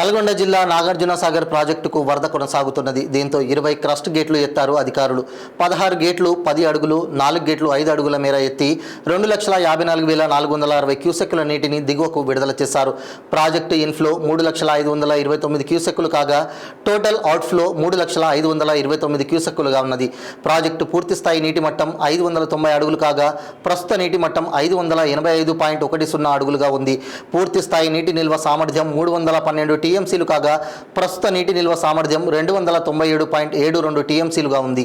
నల్గొండ జిల్లా నాగార్జునసాగర్ ప్రాజెక్టుకు వరద కొనసాగుతున్నది. దీంతో 20 క్రస్ట్ గేట్లు ఎత్తారు అధికారులు. 16 గేట్లు 10 అడుగులు, 4 గేట్లు 5 అడుగుల మేర ఎత్తి 2,54,460 క్యూసెక్కుల నీటిని దిగువకు విడుదల చేశారు. ప్రాజెక్టు ఇన్ఫ్లో 3,05,29 క్యూసెక్కులు కాగా టోటల్ అవుట్ఫ్లో 3,05,29 క్యూసెక్కులుగా ఉన్నది. ప్రాజెక్టు పూర్తిస్థాయి నీటి మట్టం 590 అడుగులు కాగా ప్రస్తుత నీటి మట్టం 585.10 అడుగులుగా ఉంది. పూర్తిస్థాయి నీటి నిల్వ సామర్థ్యం 312 టీఎంసీలు కాగా ప్రస్తుత నీటి నిల్వ సామర్థ్యం 297.72 టీఎంసీలుగా ఉంది.